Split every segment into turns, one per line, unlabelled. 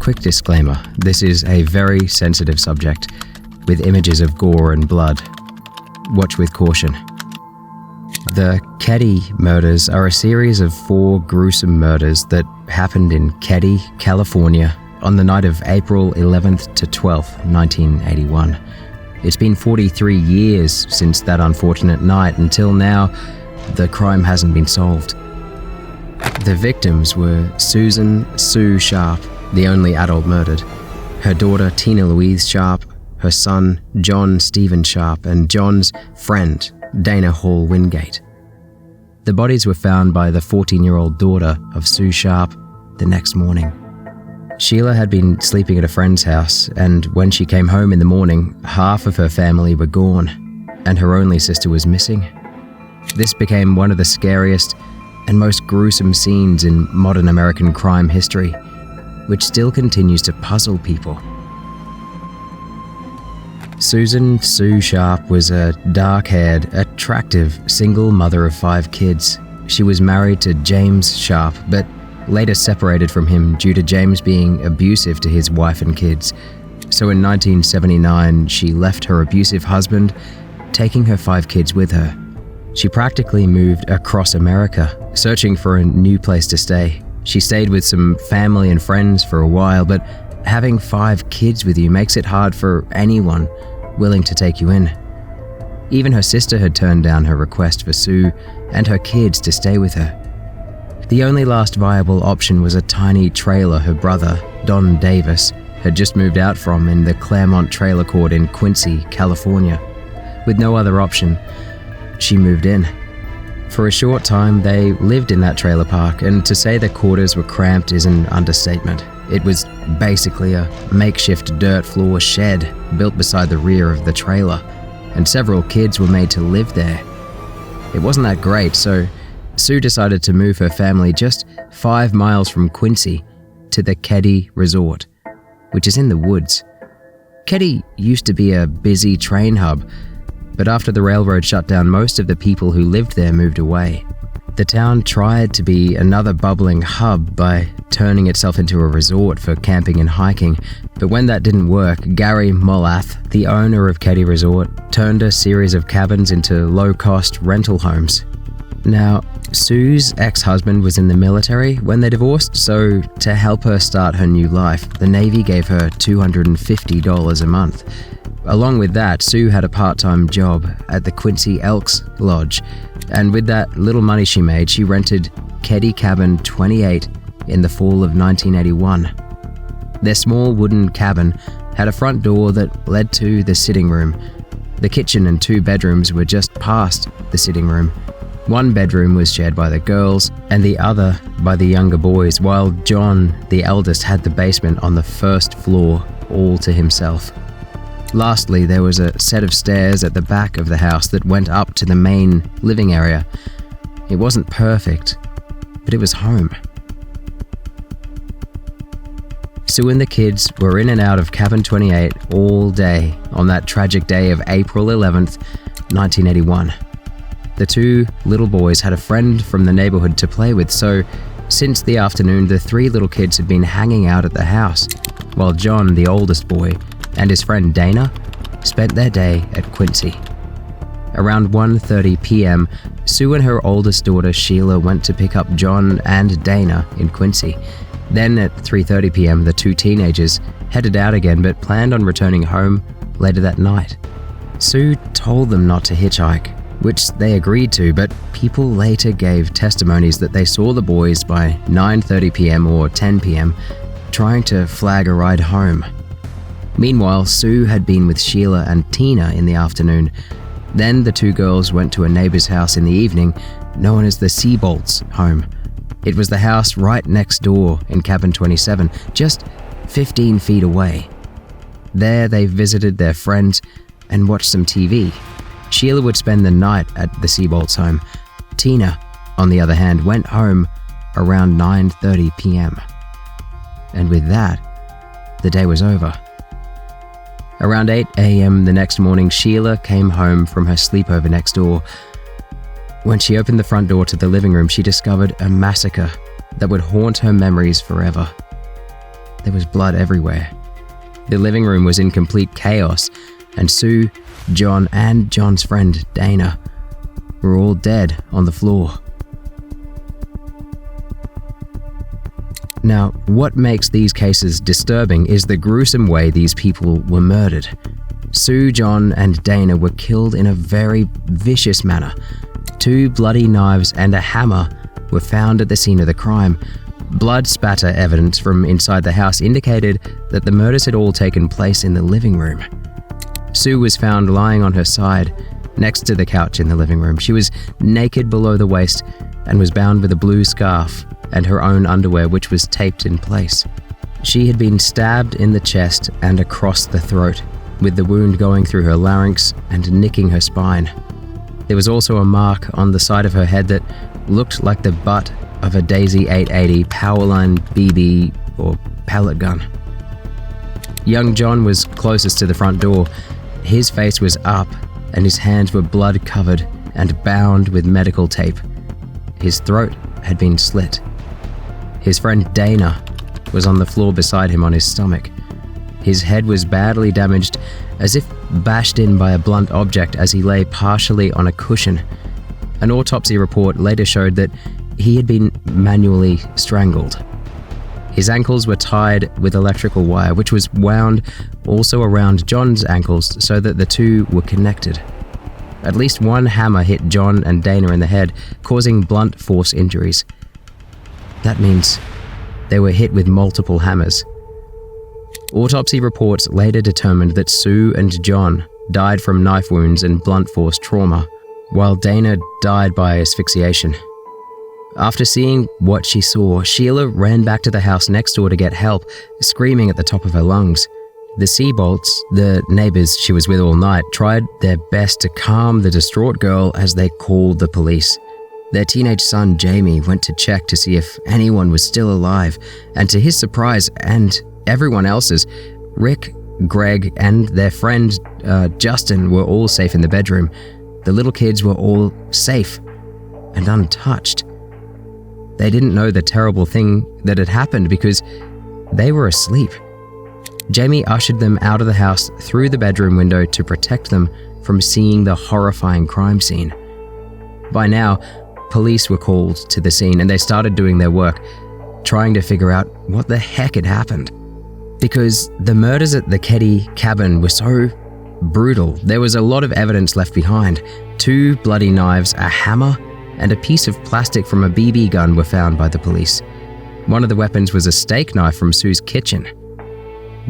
quick disclaimer, this is a very sensitive subject, with images of gore and blood. Watch with caution. The Keddie murders are a series of 4 gruesome murders that happened in Keddie, California, on the night of April 11th to 12th, 1981. It's been 43 years since that unfortunate night. Until now, the crime hasn't been solved. The victims were Susan Sue Sharp, the only adult murdered, her daughter Tina Louise Sharp, her son John Stephen Sharp, and John's friend Dana Hall Wingate. The bodies were found by the 14-year-old daughter of Sue Sharp the next morning. Sheila had been sleeping at a friend's house, and when she came home in the morning, half of her family were gone, and her only sister was missing. This became one of the scariest and most gruesome scenes in modern American crime history, which still continues to puzzle people. Susan Sue Sharp was a dark-haired, attractive, single mother of 5 kids. She was married to James Sharp, but later separated from him due to James being abusive to his wife and kids. So in 1979, she left her abusive husband, taking her 5 kids with her. She practically moved across America, searching for a new place to stay. She stayed with some family and friends for a while, but having 5 kids with you makes it hard for anyone willing to take you in. Even her sister had turned down her request for Sue and her kids to stay with her. The only last viable option was a tiny trailer her brother, Don Davis, had just moved out from in the Claremont Trailer Court in Quincy, California. With no other option, she moved in. For a short time, they lived in that trailer park, and to say the quarters were cramped is an understatement. It was basically a makeshift dirt floor shed built beside the rear of the trailer, and several kids were made to live there. It wasn't that great, so Sue decided to move her family just 5 miles from Quincy to the Keddie Resort, which is in the woods. Keddie used to be a busy train hub, but after the railroad shut down, most of the people who lived there moved away. The town tried to be another bubbling hub by turning itself into a resort for camping and hiking, but when that didn't work, Gary Molath, the owner of Keddie Resort, turned a series of cabins into low-cost rental homes. Now, Sue's ex-husband was in the military when they divorced, so to help her start her new life, the Navy gave her $250 a month. Along with that, Sue had a part-time job at the Quincy Elks Lodge, and with that little money she made, she rented Keddie Cabin 28 in the fall of 1981. Their small wooden cabin had a front door that led to the sitting room. The kitchen and 2 bedrooms were just past the sitting room. One bedroom was shared by the girls and the other by the younger boys, while John, the eldest, had the basement on the first floor all to himself. Lastly, there was a set of stairs at the back of the house that went up to the main living area. It wasn't perfect, but it was home. Sue and the kids were in and out of Cabin 28 all day on that tragic day of April 11th, 1981. The 2 little boys had a friend from the neighborhood to play with, so since the afternoon, the 3 little kids had been hanging out at the house, while John, the oldest boy, and his friend Dana spent their day at Quincy. Around 1:30 p.m., Sue and her oldest daughter Sheila went to pick up John and Dana in Quincy. Then at 3:30 p.m., the 2 teenagers headed out again but planned on returning home later that night. Sue told them not to hitchhike, which they agreed to, but people later gave testimonies that they saw the boys by 9:30 p.m. or 10 p.m. trying to flag a ride home. Meanwhile, Sue had been with Sheila and Tina in the afternoon. Then the 2 girls went to a neighbor's house in the evening, known as the Seabolt's home. It was the house right next door in Cabin 27, just 15 feet away. There they visited their friends and watched some TV. Sheila would spend the night at the Seabolt's home. Tina, on the other hand, went home around 9:30 p.m. And with that, the day was over. Around 8 a.m. the next morning, Sheila came home from her sleepover next door. When she opened the front door to the living room, she discovered a massacre that would haunt her memories forever. there was blood everywhere. The living room was in complete chaos, and Sue, John, and John's friend, Dana, were all dead on the floor. Now, what makes these cases disturbing is the gruesome way these people were murdered. Sue, John, and Dana were killed in a very vicious manner. 2 bloody knives and a hammer were found at the scene of the crime. Blood spatter evidence from inside the house indicated that the murders had all taken place in the living room. Sue was found lying on her side, next to the couch in the living room. She was naked below the waist and was bound with a blue scarf and her own underwear, which was taped in place. She had been stabbed in the chest and across the throat, with the wound going through her larynx and nicking her spine. There was also a mark on the side of her head that looked like the butt of a Daisy 880 Powerline BB or pellet gun. Young John was closest to the front door. His face was up and his hands were blood-covered and bound with medical tape. His throat had been slit. His friend Dana was on the floor beside him on his stomach. His head was badly damaged, as if bashed in by a blunt object as he lay partially on a cushion. An autopsy report later showed that he had been manually strangled. His ankles were tied with electrical wire, which was wound also around John's ankles so that the two were connected. At least one hammer hit John and Dana in the head, causing blunt force injuries. That means they were hit with multiple hammers. Autopsy reports later determined that Sue and John died from knife wounds and blunt force trauma, while Dana died by asphyxiation. After seeing what she saw, Sheila ran back to the house next door to get help, screaming at the top of her lungs. The Seabolts, the neighbors she was with all night, tried their best to calm the distraught girl as they called the police. Their teenage son, Jamie, went to check to see if anyone was still alive, and to his surprise and everyone else's, Rick, Greg, and their friend Justin were all safe in the bedroom. The little kids were all safe and untouched. They didn't know the terrible thing that had happened because they were asleep. Jamie ushered them out of the house through the bedroom window to protect them from seeing the horrifying crime scene. By now, police were called to the scene and they started doing their work, trying to figure out what the heck had happened. Because the murders at the Keddie cabin were so brutal, there was a lot of evidence left behind. 2 bloody knives, a hammer, and a piece of plastic from a BB gun were found by the police. One of the weapons was a steak knife from Sue's kitchen.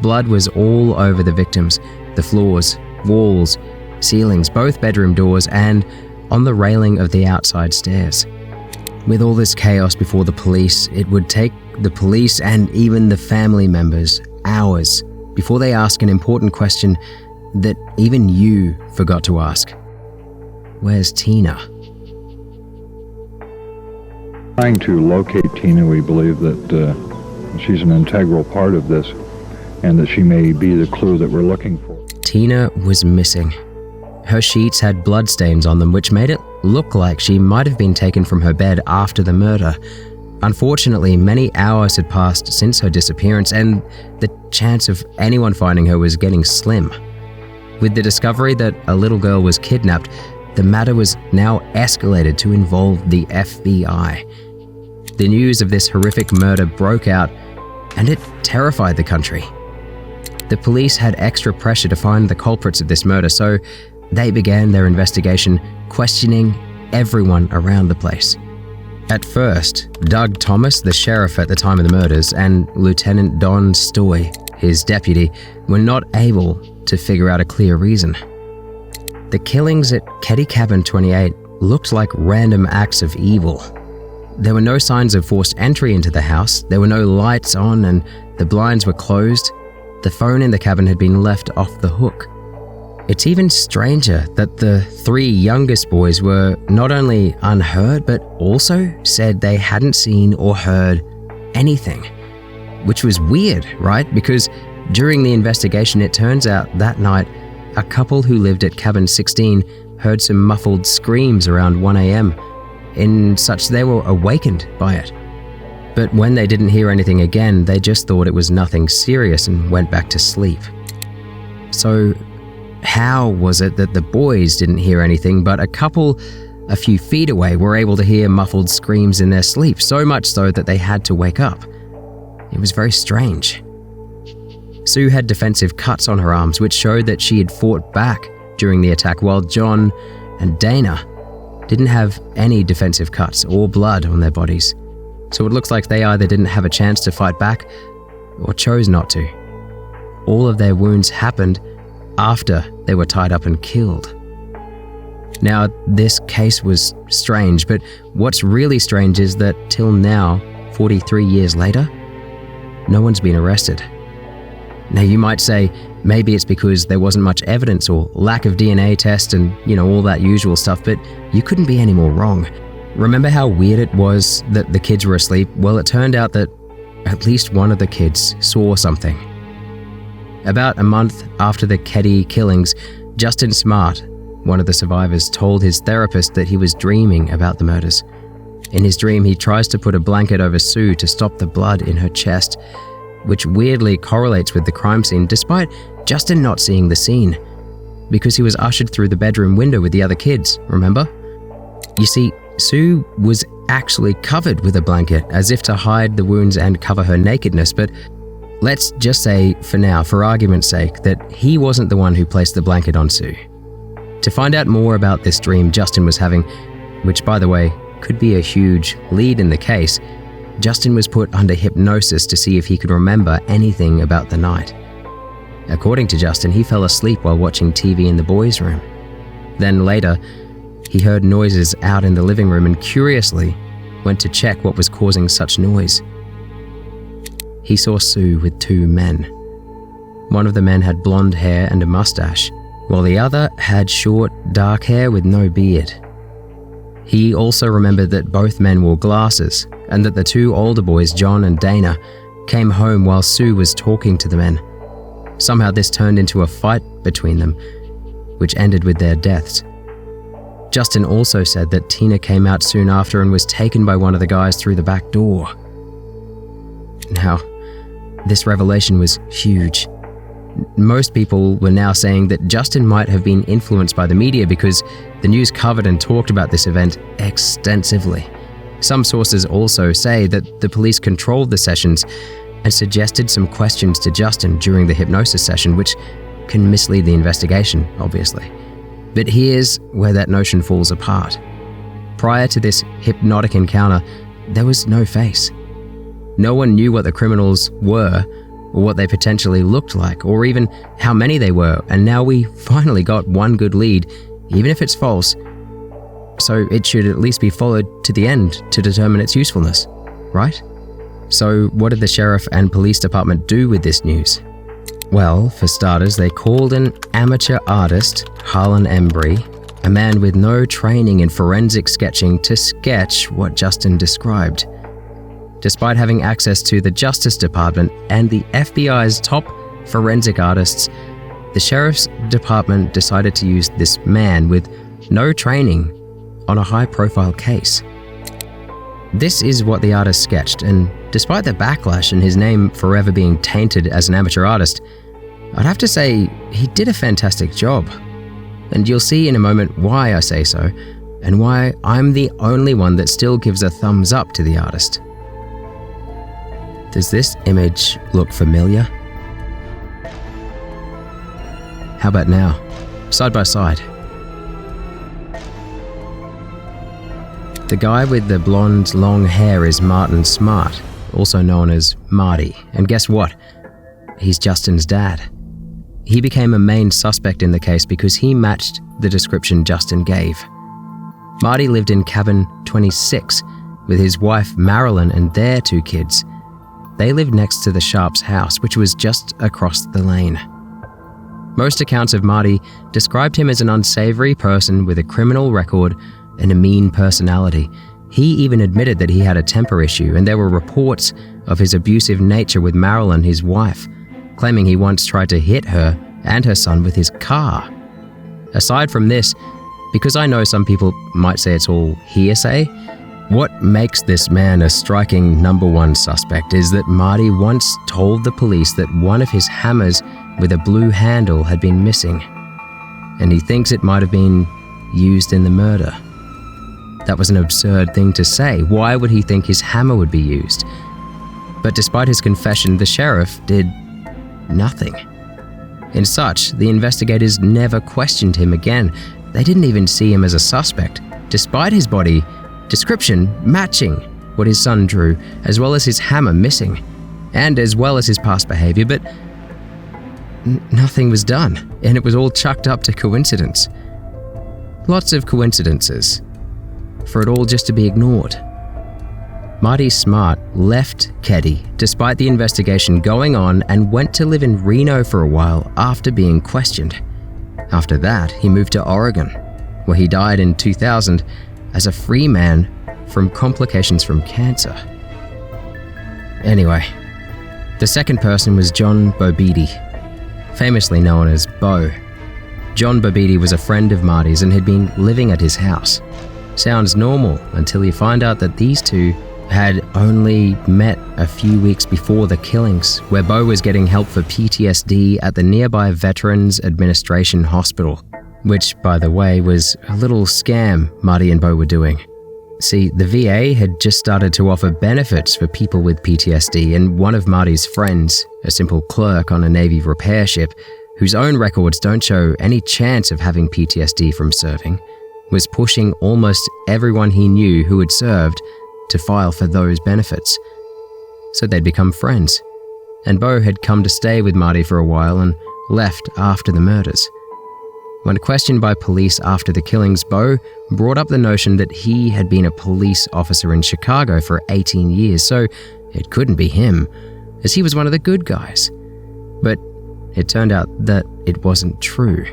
Blood was all over the victims, the floors, walls, ceilings, both bedroom doors, and on the railing of the outside stairs. With all this chaos before the police, it would take the police and even the family members hours before they ask an important question that even you forgot to ask. Where's Tina?
Trying to locate Tina, we believe that she's an integral part of this and that she may be the clue that we're looking for.
Tina was missing. Her sheets had bloodstains on them, which made it look like she might have been taken from her bed after the murder. Unfortunately, many hours had passed since her disappearance, and the chance of anyone finding her was getting slim. With the discovery that a little girl was kidnapped, the matter was now escalated to involve the FBI. The news of this horrific murder broke out, and it terrified the country. The police had extra pressure to find the culprits of this murder, so they began their investigation, questioning everyone around the place. At first, Doug Thomas, the sheriff at the time of the murders, and Lieutenant Don Stoy, his deputy, were not able to figure out a clear reason. The killings at Keddie Cabin 28 looked like random acts of evil. There were no signs of forced entry into the house, there were no lights on, and the blinds were closed. The phone in the cabin had been left off the hook. It's even stranger that the 3 youngest boys were not only unhurt, but also said they hadn't seen or heard anything. Which was weird, right? Because during the investigation, it turns out that night, a couple who lived at Cabin 16 heard some muffled screams around 1 a.m. in such they were awakened by it. But when they didn't hear anything again, they just thought it was nothing serious and went back to sleep. So, how was it that the boys didn't hear anything, but a couple a few feet away were able to hear muffled screams in their sleep, so much so that they had to wake up? It was very strange. Sue had defensive cuts on her arms, which showed that she had fought back during the attack, while John and Dana didn't have any defensive cuts or blood on their bodies. So it looks like they either didn't have a chance to fight back or chose not to. All of their wounds happened after they were tied up and killed. Now, this case was strange, but what's really strange is that till now, 43 years later, no one's been arrested. Now, you might say maybe it's because there wasn't much evidence or lack of DNA test and, all that usual stuff, but you couldn't be any more wrong. Remember how weird it was that the kids were asleep? Well, it turned out that at least one of the kids saw something. About a month after the Keddie killings, Justin Smart, one of the survivors, told his therapist that he was dreaming about the murders. In his dream, he tries to put a blanket over Sue to stop the blood in her chest, which weirdly correlates with the crime scene, despite Justin not seeing the scene, because he was ushered through the bedroom window with the other kids, remember? You see, Sue was actually covered with a blanket, as if to hide the wounds and cover her nakedness, but let's just say, for now, for argument's sake, that he wasn't the one who placed the blanket on Sue. To find out more about this dream Justin was having, which, by the way, could be a huge lead in the case, Justin was put under hypnosis to see if he could remember anything about the night. According to Justin, he fell asleep while watching TV in the boys' room. Then later, he heard noises out in the living room and curiously went to check what was causing such noise. He saw Sue with two men. One of the men had blonde hair and a mustache, while the other had short, dark hair with no beard. He also remembered that both men wore glasses and that the two older boys, John and Dana, came home while Sue was talking to the men. Somehow this turned into a fight between them, which ended with their deaths. Justin also said that Tina came out soon after and was taken by one of the guys through the back door. Now, this revelation was huge. Most people were now saying that Justin might have been influenced by the media because the news covered and talked about this event extensively. Some sources also say that the police controlled the sessions and suggested some questions to Justin during the hypnosis session, which can mislead the investigation, obviously. But here's where that notion falls apart. Prior to this hypnotic encounter, there was no face. No one knew what the criminals were, or what they potentially looked like, or even how many they were, and now we finally got one good lead, even if it's false, so it should at least be followed to the end to determine its usefulness, right? So what did the sheriff and police department do with this news? Well, for starters, they called an amateur artist, Harlan Embry, a man with no training in forensic sketching, to sketch what Justin described. Despite having access to the Justice Department and the FBI's top forensic artists, the Sheriff's Department decided to use this man with no training on a high-profile case. This is what the artist sketched, and despite the backlash and his name forever being tainted as an amateur artist, I'd have to say he did a fantastic job. And you'll see in a moment why I say so, and why I'm the only one that still gives a thumbs up to the artist. Does this image look familiar? How about now, side by side? The guy with the blonde, long hair is Martin Smart, also known as Marty. And guess what? He's Justin's dad. He became a main suspect in the case because he matched the description Justin gave. Marty lived in cabin 26 with his wife Marilyn and their two kids. They lived next to the Sharps' house, which was just across the lane. Most accounts of Marty described him as an unsavory person with a criminal record and a mean personality. He even admitted that he had a temper issue, and there were reports of his abusive nature with Marilyn, his wife, claiming he once tried to hit her and her son with his car. Aside from this, because I know some people might say it's all hearsay, What makes this man a striking number one suspect is that Marty once told the police that one of his hammers with a blue handle had been missing, and he thinks it might have been used in the murder. That was an absurd thing to say. Why would he think his hammer would be used? But despite his confession, the sheriff did nothing. In such, the investigators never questioned him again. They didn't even see him as a suspect, despite his body description matching what his son drew, as well as his hammer missing, and as well as his past behavior, but nothing was done, and it was all chucked up to coincidence. Lots of coincidences, for it all just to be ignored. Marty Smart left Keddie despite the investigation going on and went to live in Reno for a while after being questioned. After that, he moved to Oregon, where he died in 2000 as a free man from complications from cancer. Anyway, the second person was John Bobidi, famously known as Bo. John Bobidi was a friend of Marty's and had been living at his house. Sounds normal until you find out that these two had only met a few weeks before the killings, where Bo was getting help for PTSD at the nearby Veterans Administration Hospital, which, by the way, was a little scam Marty and Bo were doing. See, the VA had just started to offer benefits for people with PTSD, and one of Marty's friends, a simple clerk on a Navy repair ship, whose own records don't show any chance of having PTSD from serving, was pushing almost everyone he knew who had served to file for those benefits. So they'd become friends, and Bo had come to stay with Marty for a while and left after the murders. When questioned by police after the killings, Bo brought up the notion that he had been a police officer in Chicago for 18 years, so it couldn't be him, as he was one of the good guys. But it turned out that it wasn't true.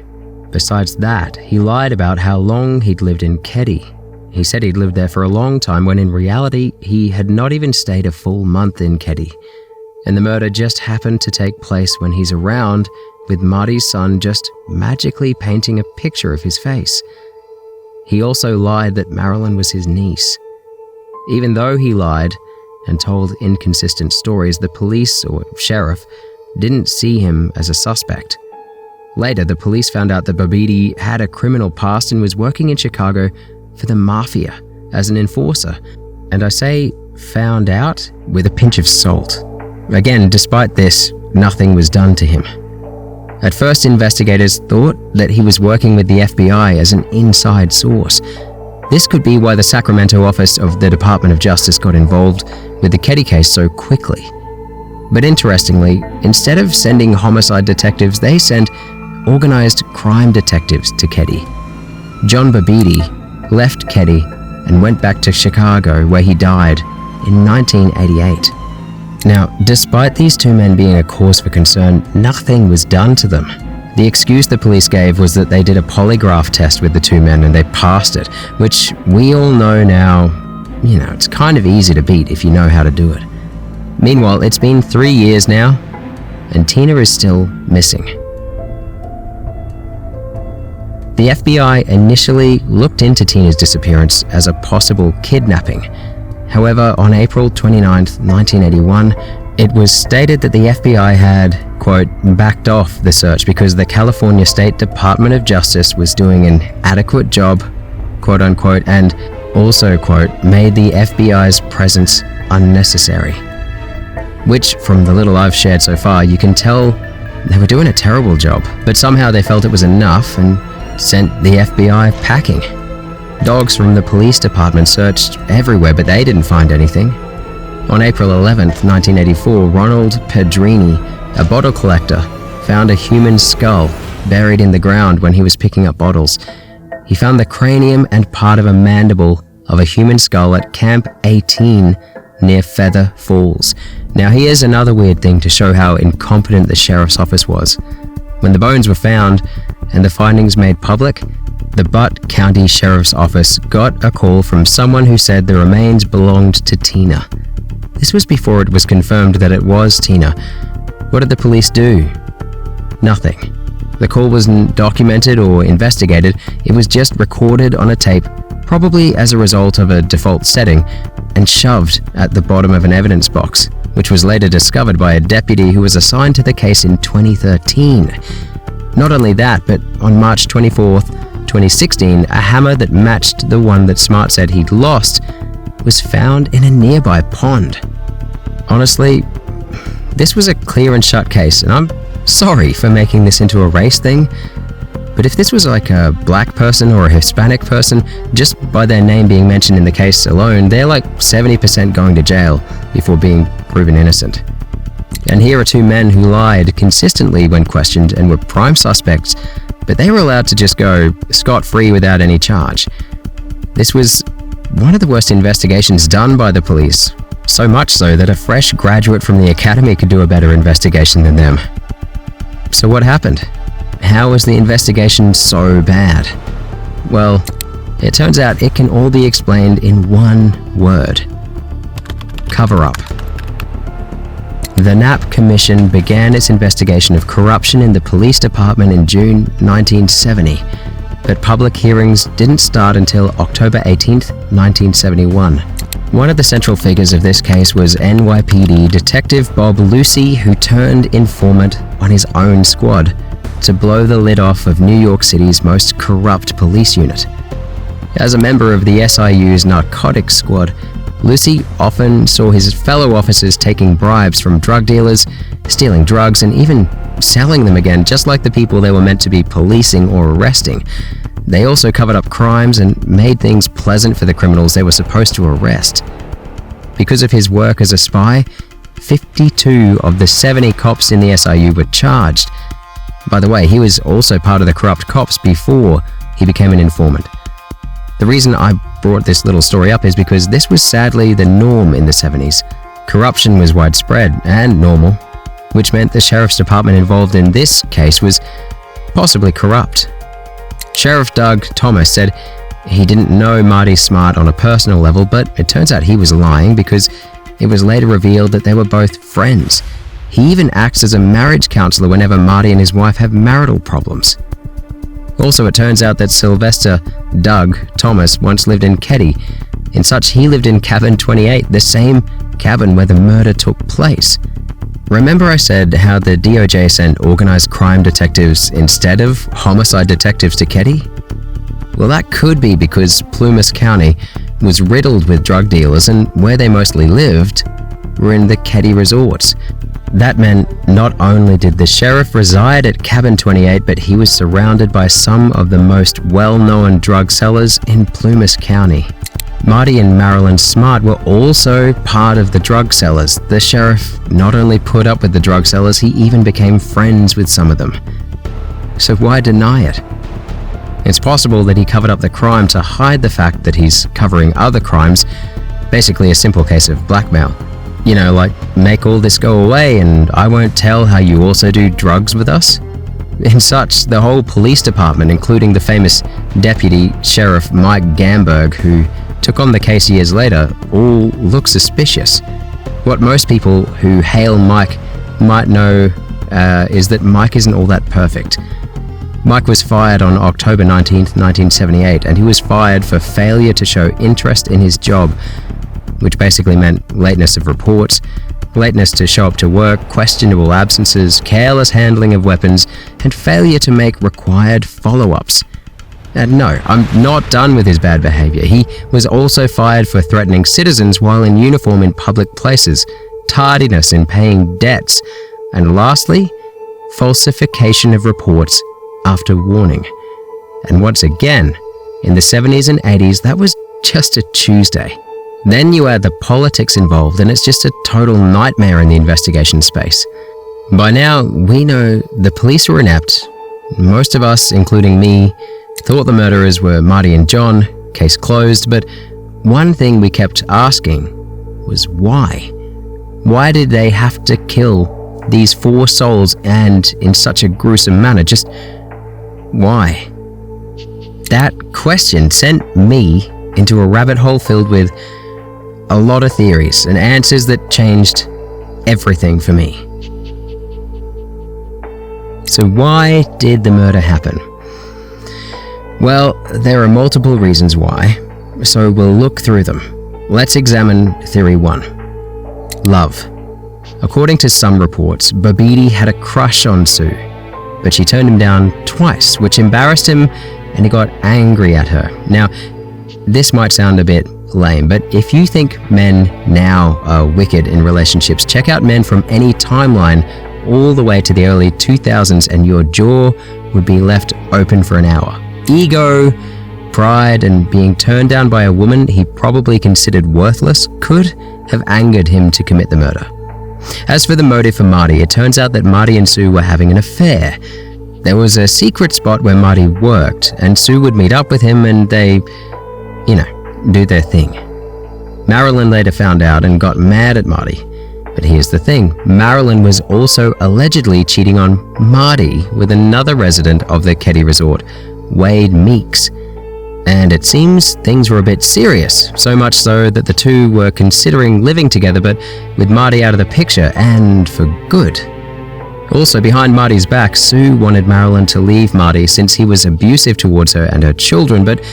Besides that, he lied about how long he'd lived in Keddie. He said he'd lived there for a long time, when in reality, he had not even stayed a full month in Keddie. And the murder just happened to take place when he's around, with Marty's son just magically painting a picture of his face. He also lied that Marilyn was his niece. Even though he lied and told inconsistent stories, the police or sheriff didn't see him as a suspect. Later, the police found out that Bobidi had a criminal past and was working in Chicago for the mafia as an enforcer. And I say found out with a pinch of salt. Again, despite this, nothing was done to him. At first, investigators thought that he was working with the FBI as an inside source. This could be why the Sacramento office of the Department of Justice got involved with the Keddie case so quickly. But interestingly, instead of sending homicide detectives, they sent organized crime detectives to Keddie. John Bobidi left Keddie and went back to Chicago, where he died in 1988. Now, despite these two men being a cause for concern, nothing was done to them. The excuse the police gave was that they did a polygraph test with the two men and they passed it, which we all know now, it's kind of easy to beat if you know how to do it. Meanwhile, it's been 3 years now, and Tina is still missing. The FBI initially looked into Tina's disappearance as a possible kidnapping. However, on April 29, 1981, it was stated that the FBI had, quote, backed off the search because the California State Department of Justice was doing an adequate job, quote unquote, and also, quote, made the FBI's presence unnecessary. Which, from the little I've shared so far, you can tell they were doing a terrible job, but somehow they felt it was enough and sent the FBI packing. Dogs from the police department searched everywhere, but they didn't find anything. On April 11, 1984, Ronald Pedrini, a bottle collector, found a human skull buried in the ground when he was picking up bottles. He found the cranium and part of a mandible of a human skull at Camp 18 near Feather Falls. Now, here's another weird thing to show how incompetent the sheriff's office was. When the bones were found and the findings made public, the Butte County Sheriff's Office got a call from someone who said the remains belonged to Tina. This was before it was confirmed that it was Tina. What did the police do? Nothing. The call wasn't documented or investigated. It was just recorded on a tape, probably as a result of a default setting, and shoved at the bottom of an evidence box, which was later discovered by a deputy who was assigned to the case in 2013. Not only that, but on March 24th, 2016, a hammer that matched the one that Smart said he'd lost was found in a nearby pond. Honestly, this was a clear and shut case, and I'm sorry for making this into a race thing, but if this was like a black person or a Hispanic person, just by their name being mentioned in the case alone, they're like 70% going to jail before being proven innocent. And here are two men who lied consistently when questioned and were prime suspects, but they were allowed to just go scot-free without any charge. This was one of the worst investigations done by the police, so much so that a fresh graduate from the academy could do a better investigation than them. So what happened? How was the investigation so bad? Well, it turns out it can all be explained in one word: cover-up. The Knapp Commission began its investigation of corruption in the police department in June 1970, but public hearings didn't start until October 18, 1971. One of the central figures of this case was NYPD Detective Bob Lucy, who turned informant on his own squad to blow the lid off of New York City's most corrupt police unit. As a member of the SIU's narcotics squad, Lucy often saw his fellow officers taking bribes from drug dealers, stealing drugs, and even selling them again, just like the people they were meant to be policing or arresting. They also covered up crimes and made things pleasant for the criminals they were supposed to arrest. Because of his work as a spy, 52 of the 70 cops in the SIU were charged. By the way, he was also part of the corrupt cops before he became an informant. The reason I brought this little story up is because this was sadly the norm in the 70s. Corruption was widespread and normal, which meant the sheriff's department involved in this case was possibly corrupt. Sheriff Doug Thomas said he didn't know Marty Smart on a personal level, but it turns out he was lying because it was later revealed that they were both friends. He even acts as a marriage counselor whenever Marty and his wife have marital problems. Also, it turns out that Sylvester Doug Thomas once lived in Keddie. In such, he lived in cabin 28, the same cabin where the murder took place. Remember I said how the DOJ sent organized crime detectives instead of homicide detectives to Keddie? Well, that could be because Plumas County was riddled with drug dealers, and where they mostly lived were in the Keddie resorts. That meant not only did the sheriff reside at cabin 28, but he was surrounded by some of the most well-known drug sellers in Plumas County. Marty and Marilyn Smart were also part of the drug sellers. The sheriff not only put up with the drug sellers, he even became friends with some of them. So why deny it? It's possible that he covered up the crime to hide the fact that he's covering other crimes, basically a simple case of blackmail. You know, like, make all this go away and I won't tell how you also do drugs with us? In such, the whole police department, including the famous Deputy Sheriff Mike Gamberg, who took on the case years later, all look suspicious. What most people who hail Mike might know is that Mike isn't all that perfect. Mike was fired on October 19th, 1978, and he was fired for failure to show interest in his job, which basically meant lateness of reports, lateness to show up to work, questionable absences, careless handling of weapons, and failure to make required follow-ups. And no, I'm not done with his bad behavior. He was also fired for threatening citizens while in uniform in public places, tardiness in paying debts, and lastly, falsification of reports after warning. And once again, in the 70s and 80s, that was just a Tuesday. Then you add the politics involved, and it's just a total nightmare in the investigation space. By now, we know the police were inept. Most of us, including me, thought the murderers were Marty and John, case closed, but one thing we kept asking was why? Why did they have to kill these 4 souls and in such a gruesome manner? Just why? That question sent me into a rabbit hole filled with a lot of theories and answers that changed everything for me. So why did the murder happen? Well, there are multiple reasons why, so we'll look through them. Let's examine theory 1. Love. According to some reports, Babidi had a crush on Sue, but she turned him down twice, which embarrassed him, and he got angry at her. Now, this might sound a bit lame, but if you think men now are wicked in relationships, check out men from any timeline all the way to the early 2000s and your jaw would be left open for an hour. Ego, pride, and being turned down by a woman he probably considered worthless could have angered him to commit the murder. As for the motive for Marty, it turns out that Marty and Sue were having an affair. There was a secret spot where Marty worked, and Sue would meet up with him and they, do their thing. Marilyn later found out and got mad at Marty. But here's the thing, Marilyn was also allegedly cheating on Marty with another resident of the Keddie resort, Wade Meeks. And it seems things were a bit serious, so much so that the two were considering living together, but with Marty out of the picture, and for good. Also, behind Marty's back, Sue wanted Marilyn to leave Marty since he was abusive towards her and her children, but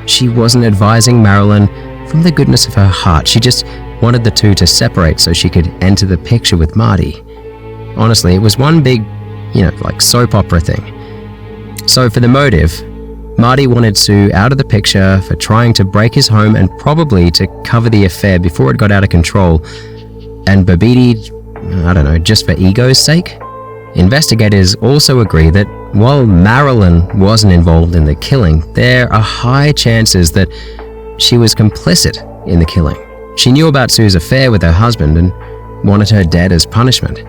she wasn't advising Marilyn from the goodness of her heart. She just wanted the two to separate so she could enter the picture with Marty. Honestly, it was one big, soap opera thing. So for the motive, Marty wanted Sue out of the picture for trying to break his home and probably to cover the affair before it got out of control. And Babidi, just for ego's sake? Investigators also agree that while Marilyn wasn't involved in the killing, there are high chances that she was complicit in the killing. She knew about Sue's affair with her husband and wanted her dead as punishment.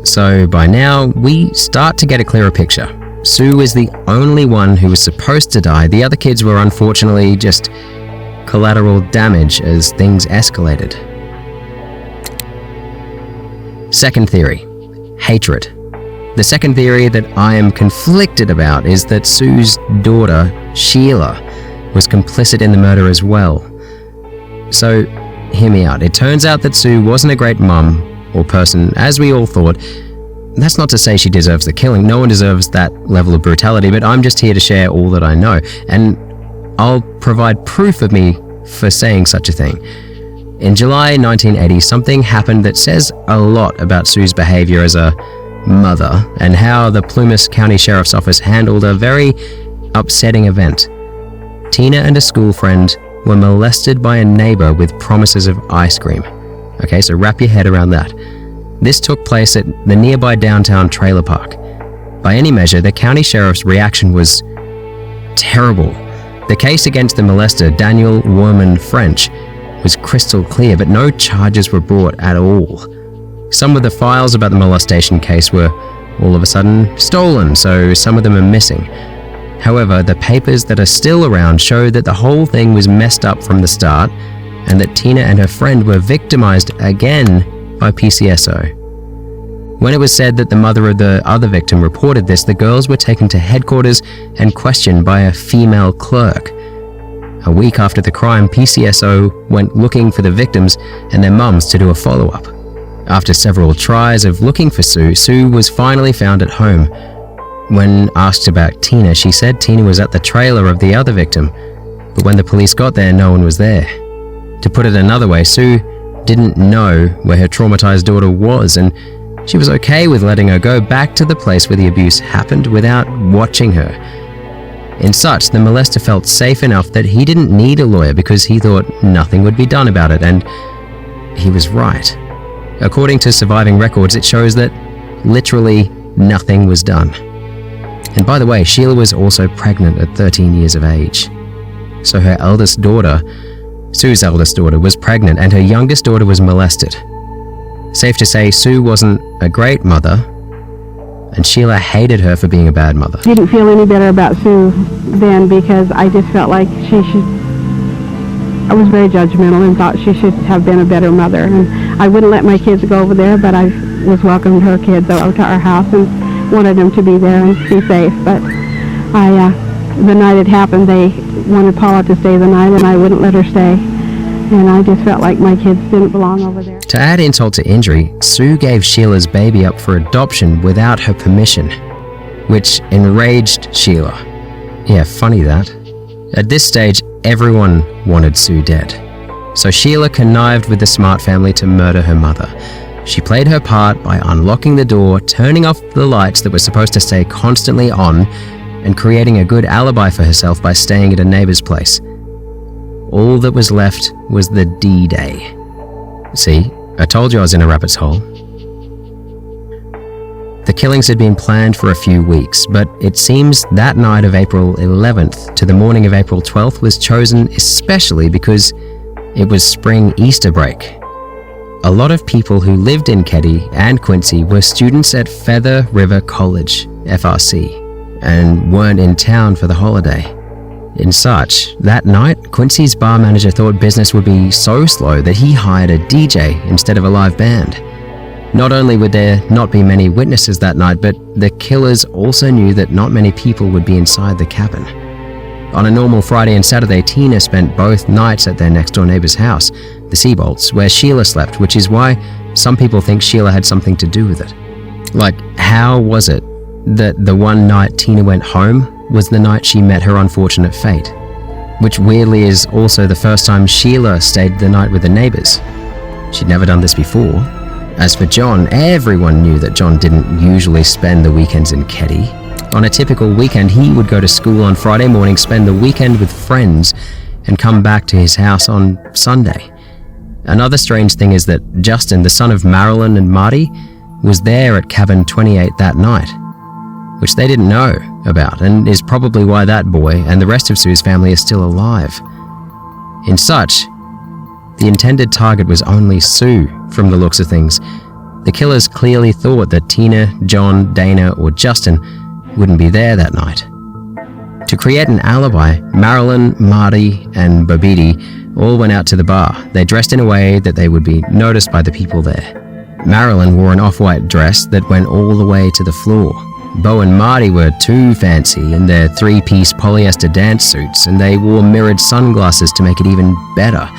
So by now, we start to get a clearer picture. Sue is the only one who was supposed to die. The other kids were unfortunately just collateral damage as things escalated. Second theory, hatred. The second theory that I am conflicted about is that Sue's daughter, Sheila, was complicit in the murder as well. So, hear me out. It turns out that Sue wasn't a great mum or person, as we all thought. That's not to say she deserves the killing. No one deserves that level of brutality, but I'm just here to share all that I know, and I'll provide proof of me for saying such a thing. In July 1980, something happened that says a lot about Sue's behavior as a mother and how the Plumas County Sheriff's Office handled a very upsetting event. Tina and a school friend were molested by a neighbor with promises of ice cream. Okay, so wrap your head around that. This took place at the nearby downtown trailer park. By any measure, the county sheriff's reaction was terrible. The case against the molester, Daniel Worman French, was crystal clear, but no charges were brought at all. Some of the files about the molestation case were all of a sudden stolen, so some of them are missing. However, the papers that are still around show that the whole thing was messed up from the start and that Tina and her friend were victimized again by PCSO. When it was said that the mother of the other victim reported this, the girls were taken to headquarters and questioned by a female clerk. A week after the crime, PCSO went looking for the victims and their mums to do a follow-up. After several tries of looking for Sue, Sue was finally found at home. When asked about Tina, she said Tina was at the trailer of the other victim, but when the police got there, no one was there. To put it another way, Sue didn't know where her traumatized daughter was, and she was okay with letting her go back to the place where the abuse happened without watching her. In such, the molester felt safe enough that he didn't need a lawyer because he thought nothing would be done about it, and he was right. According to surviving records, it shows that literally nothing was done. And by the way, Sheila was also pregnant at 13 years of age. So her eldest daughter, Sue's eldest daughter, was pregnant and her youngest daughter was molested. Safe to say, Sue wasn't a great mother, and Sheila hated her for being a bad mother.
I didn't feel any better about Sue then because I just felt like I was very judgmental and thought she should have been a better mother. And I wouldn't let my kids go over there, but I was welcoming her kids over to our house and wanted them to be there and be safe. But the night it happened, they wanted Paula to stay the night, and I wouldn't let her stay. And I just felt like my kids didn't belong over there.
To add insult to injury, Sue gave Sheila's baby up for adoption without her permission, which enraged Sheila. Yeah, funny that. At this stage, Everyone wanted Sue dead. So Sheila connived with the Smart family to murder her mother. She played her part by unlocking the door, turning off the lights that were supposed to stay constantly on, and creating a good alibi for herself by staying at a neighbor's place. All that was left was the D-Day. See, I told you I was in a rabbit's hole. The killings had been planned for a few weeks, but it seems that night of April 11th to the morning of April 12th was chosen especially because it was spring Easter break. A lot of people who lived in Keddie and Quincy were students at Feather River College, FRC, and weren't in town for the holiday. In such, that night, Quincy's bar manager thought business would be so slow that he hired a DJ instead of a live band. Not only would there not be many witnesses that night, but the killers also knew that not many people would be inside the cabin. On a normal Friday and Saturday, Tina spent both nights at their next-door neighbor's house, the Seabolts, where Sheila slept, which is why some people think Sheila had something to do with it. Like, how was it that the one night Tina went home was the night she met her unfortunate fate? Which weirdly is also the first time Sheila stayed the night with the neighbors. She'd never done this before. As for John, everyone knew that John didn't usually spend the weekends in Keddie. On a typical weekend, he would go to school on Friday morning, spend the weekend with friends, and come back to his house on Sunday. Another strange thing is that Justin, the son of Marilyn and Marty, was there at cabin 28 that night, which they didn't know about, and is probably why that boy and the rest of Sue's family are still alive. In such, the intended target was only Sue, from the looks of things. The killers clearly thought that Tina, John, Dana, or Justin wouldn't be there that night. To create an alibi, Marilyn, Marty, and Bobidi all went out to the bar. They dressed in a way that they would be noticed by the people there. Marilyn wore an off-white dress that went all the way to the floor. Bo and Marty were too fancy in their three-piece polyester dance suits, and they wore mirrored sunglasses to make it even better.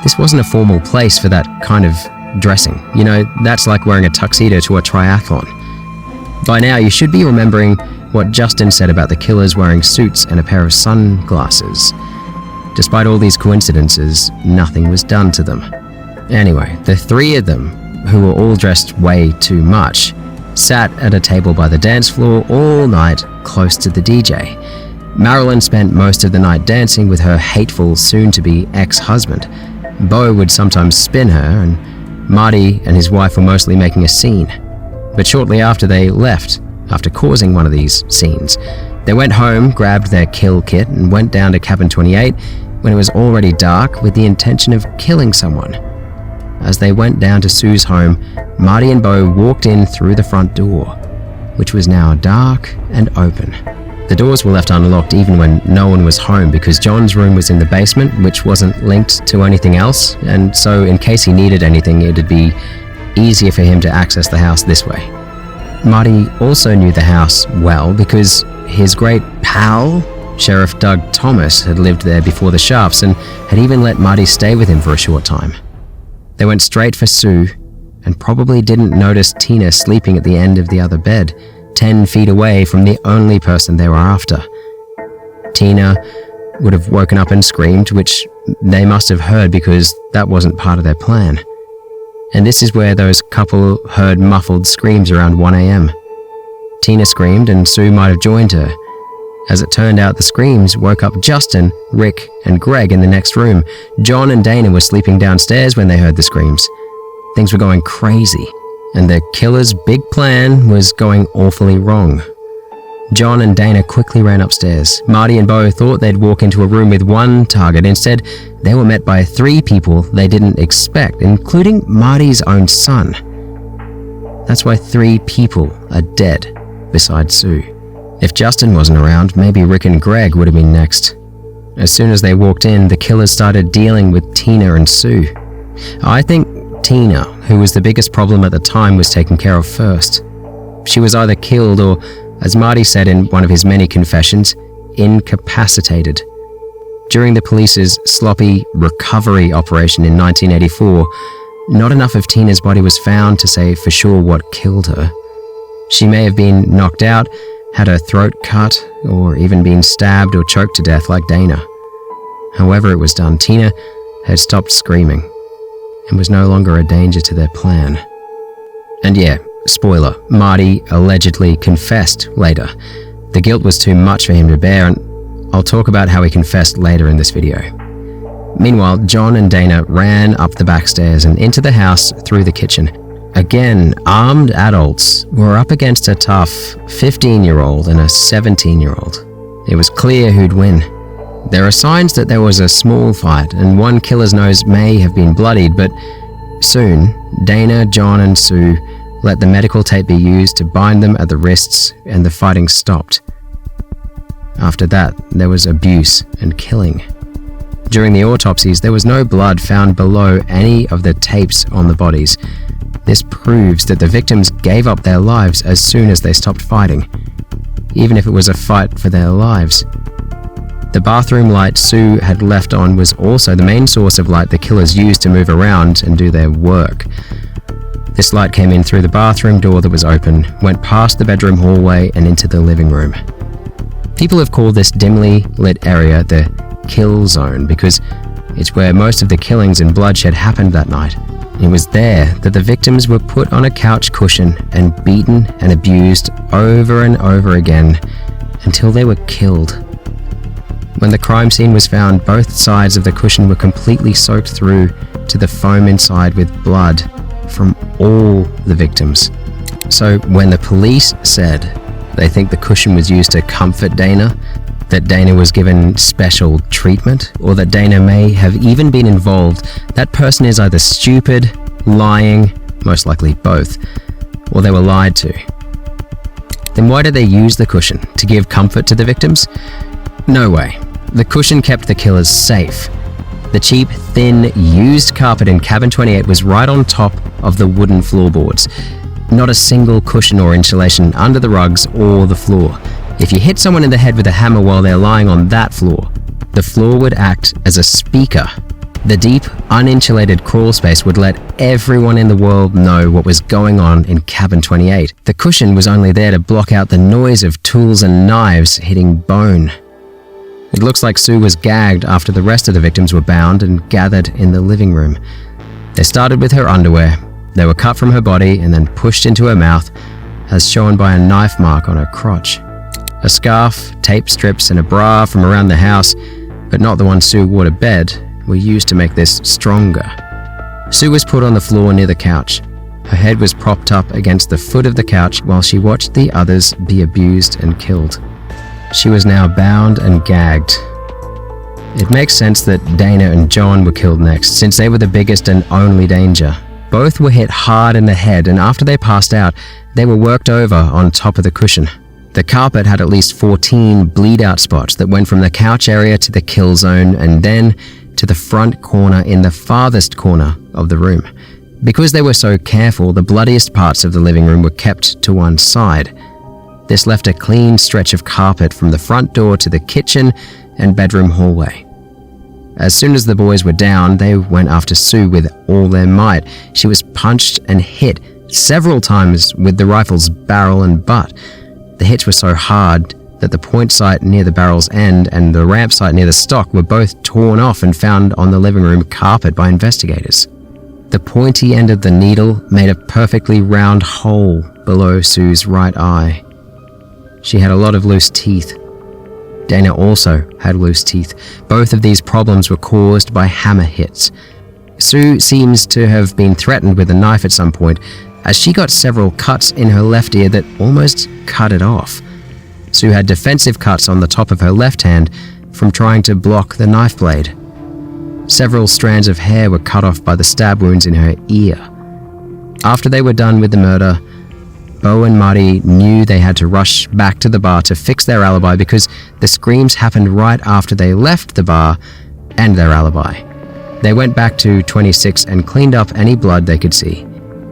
This wasn't a formal place for that kind of dressing. You know, that's like wearing a tuxedo to a triathlon. By now, you should be remembering what Justin said about the killers wearing suits and a pair of sunglasses. Despite all these coincidences, nothing was done to them. Anyway, the three of them, who were all dressed way too much, sat at a table by the dance floor all night close to the DJ. Marilyn spent most of the night dancing with her hateful, soon-to-be ex-husband. Bo would sometimes spin her, and Marty and his wife were mostly making a scene. But shortly after they left, after causing one of these scenes, they went home, grabbed their kill kit, and went down to cabin 28 when it was already dark with the intention of killing someone. As they went down to Sue's home, Marty and Bo walked in through the front door, which was now dark and open. The doors were left unlocked even when no one was home because John's room was in the basement, which wasn't linked to anything else, and so in case he needed anything, it'd be easier for him to access the house this way. Marty also knew the house well because his great pal, Sheriff Doug Thomas, had lived there before the Sharps and had even let Marty stay with him for a short time. They went straight for Sue and probably didn't notice Tina sleeping at the end of the other bed, 10 feet away from the only person they were after. Tina would have woken up and screamed, which they must have heard because that wasn't part of their plan. And this is where those couple heard muffled screams around 1 a.m. Tina screamed and Sue might have joined her. As it turned out, the screams woke up Justin, Rick, and Greg in the next room. John and Dana were sleeping downstairs when they heard the screams. Things were going crazy, and the killer's big plan was going awfully wrong. John and Dana quickly ran upstairs. Marty and Bo thought they'd walk into a room with one target. Instead, they were met by 3 people they didn't expect, including Marty's own son. That's why 3 people are dead besides Sue. If Justin wasn't around, maybe Rick and Greg would have been next. As soon as they walked in, the killers started dealing with Tina and Sue. I think Tina, who was the biggest problem at the time, was taken care of first. She was either killed or, as Marty said in one of his many confessions, incapacitated. During the police's sloppy recovery operation in 1984, not enough of Tina's body was found to say for sure what killed her. She may have been knocked out, had her throat cut, or even been stabbed or choked to death like Dana. However it was done, Tina had stopped screaming and was no longer a danger to their plan. And yeah, spoiler, Marty allegedly confessed later. The guilt was too much for him to bear, and I'll talk about how he confessed later in this video. Meanwhile, John and Dana ran up the back stairs and into the house through the kitchen. Again, armed adults were up against a tough 15-year-old and a 17-year-old. It was clear who'd win. There are signs that there was a small fight, and one killer's nose may have been bloodied, but soon, Dana, John, and Sue let the medical tape be used to bind them at the wrists, and the fighting stopped. After that, there was abuse and killing. During the autopsies, there was no blood found below any of the tapes on the bodies. This proves that the victims gave up their lives as soon as they stopped fighting, even if it was a fight for their lives. The bathroom light Sue had left on was also the main source of light the killers used to move around and do their work. This light came in through the bathroom door that was open, went past the bedroom hallway and into the living room. People have called this dimly lit area the kill zone because it's where most of the killings and bloodshed happened that night. It was there that the victims were put on a couch cushion and beaten and abused over and over again until they were killed. When the crime scene was found, both sides of the cushion were completely soaked through to the foam inside with blood from all the victims. So when the police said they think the cushion was used to comfort Dana, that Dana was given special treatment, or that Dana may have even been involved, that person is either stupid, lying, most likely both, or they were lied to. Then why did they use the cushion? To give comfort to the victims? No way. The cushion kept the killers safe. The cheap, thin, used carpet in cabin 28 was right on top of the wooden floorboards. Not a single cushion or insulation under the rugs or the floor. If you hit someone in the head with a hammer while they're lying on that floor, the floor would act as a speaker. The deep, uninsulated crawl space would let everyone in the world know what was going on in cabin 28. The cushion was only there to block out the noise of tools and knives hitting bone. It looks like Sue was gagged after the rest of the victims were bound and gathered in the living room. They started with her underwear. They were cut from her body and then pushed into her mouth, as shown by a knife mark on her crotch. A scarf, tape strips, and a bra from around the house, but not the one Sue wore to bed, were used to make this stronger. Sue was put on the floor near the couch. Her head was propped up against the foot of the couch while she watched the others be abused and killed. She was now bound and gagged. It makes sense that Dana and John were killed next, since they were the biggest and only danger. Both were hit hard in the head, and after they passed out, they were worked over on top of the cushion. The carpet had at least 14 bleed-out spots that went from the couch area to the kill zone and then to the front corner in the farthest corner of the room. Because they were so careful, the bloodiest parts of the living room were kept to one side. This left a clean stretch of carpet from the front door to the kitchen and bedroom hallway. As soon as the boys were down, they went after Sue with all their might. She was punched and hit several times with the rifle's barrel and butt. The hits were so hard that the point sight near the barrel's end and the ramp sight near the stock were both torn off and found on the living room carpet by investigators. The pointy end of the needle made a perfectly round hole below Sue's right eye. She had a lot of loose teeth. Dana also had loose teeth. Both of these problems were caused by hammer hits. Sue seems to have been threatened with a knife at some point, as she got several cuts in her left ear that almost cut it off. Sue had defensive cuts on the top of her left hand from trying to block the knife blade. Several strands of hair were cut off by the stab wounds in her ear. After they were done with the murder, Bo and Marty knew they had to rush back to the bar to fix their alibi because the screams happened right after they left the bar and their alibi. They went back to 26 and cleaned up any blood they could see.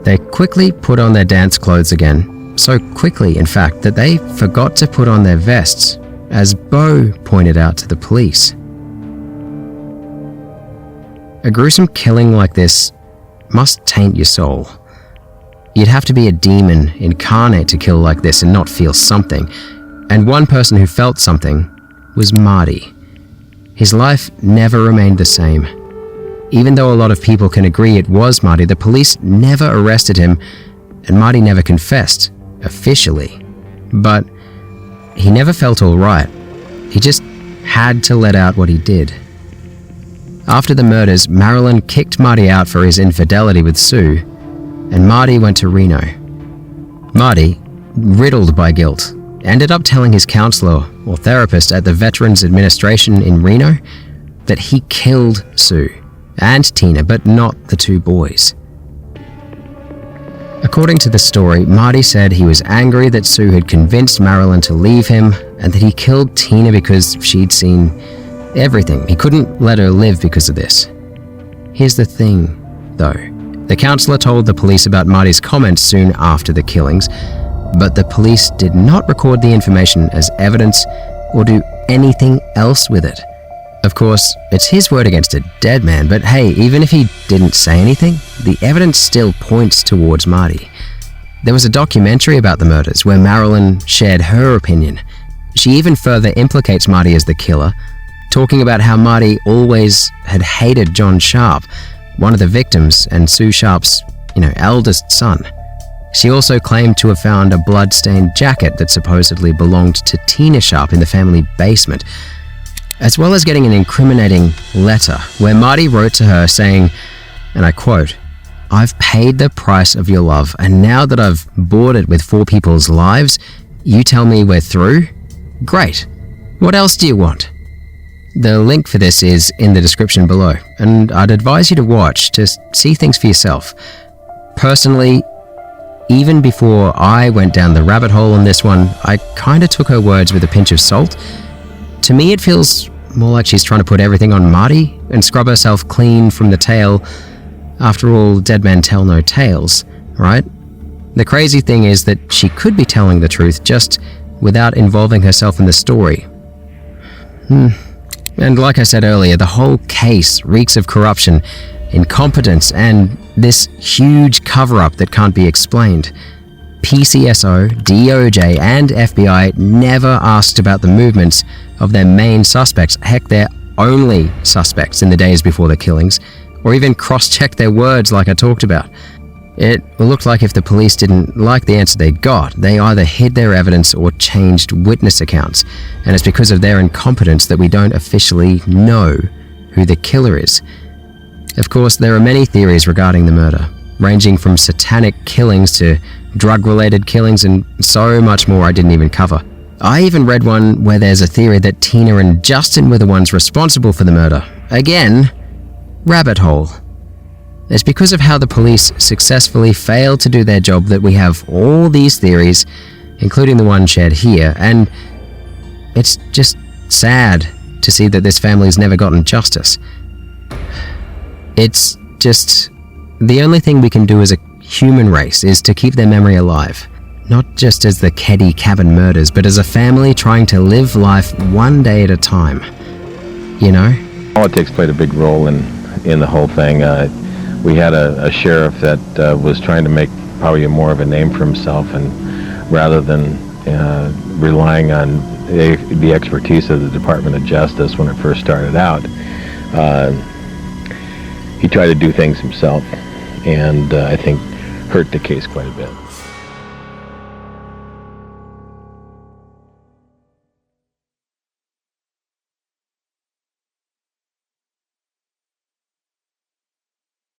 They quickly put on their dance clothes again, so quickly, in fact, that they forgot to put on their vests, as Bo pointed out to the police. A gruesome killing like this must taint your soul. You'd have to be a demon incarnate to kill like this and not feel something, and one person who felt something was Marty. his life never remained the same. Even though a lot of people can agree it was Marty, the police never arrested him, and Marty never confessed, officially. But he never felt all right. He just had to let out what he did. After the murders, Marilyn kicked Marty out for his infidelity with Sue, and Marty went to Reno. Marty, riddled by guilt, ended up telling his counselor or therapist at the Veterans Administration in Reno that he killed Sue and Tina, but not the two boys. According to the story, Marty said he was angry that Sue had convinced Marilyn to leave him and that he killed Tina because she'd seen everything. He couldn't let her live because of this. Here's the thing, though. The counselor told the police about Marty's comments soon after the killings, but the police did not record the information as evidence or do anything else with it. Of course, it's his word against a dead man, but hey, even if he didn't say anything, the evidence still points towards Marty. There was a documentary about the murders where Marilyn shared her opinion. She even further implicates Marty as the killer, talking about how Marty always had hated John Sharp, one of the victims and Sue Sharp's, eldest son. She also claimed to have found a blood-stained jacket that supposedly belonged to Tina Sharp in the family basement, as well as getting an incriminating letter where Marty wrote to her saying, and I quote, "I've paid the price of your love, and now that I've bought it with 4 people's lives, you tell me we're through? Great. What else do you want?" The link for this is in the description below, and I'd advise you to watch to see things for yourself. Personally, even before I went down the rabbit hole on this one, I kinda took her words with a pinch of salt. To me, it feels more like she's trying to put everything on Marty and scrub herself clean from the tail. After all, dead men tell no tales, right? The crazy thing is that she could be telling the truth just without involving herself in the story. And like I said earlier, the whole case reeks of corruption, incompetence, and this huge cover-up that can't be explained. PCSO, DOJ, and FBI never asked about the movements of their main suspects, heck, their only suspects in the days before the killings, or even cross-checked their words like I talked about. It looked like if the police didn't like the answer they got, they either hid their evidence or changed witness accounts, and it's because of their incompetence that we don't officially know who the killer is. Of course, there are many theories regarding the murder, ranging from satanic killings to drug-related killings and so much more I didn't even cover. I even read one where there's a theory that Tina and Justin were the ones responsible for the murder. Again, rabbit hole. It's because of how the police successfully failed to do their job that we have all these theories, including the one shared here, and it's just sad to see that this family's never gotten justice. It's just the only thing we can do as a human race is to keep their memory alive, not just as the Keddie cabin murders, but as a family trying to live life one day at a time.
Politics played a big role in the whole thing. We had a sheriff that was trying to make probably more of a name for himself, and rather than relying on the expertise of the Department of Justice when it first started out, he tried to do things himself, and I think hurt the case quite a bit.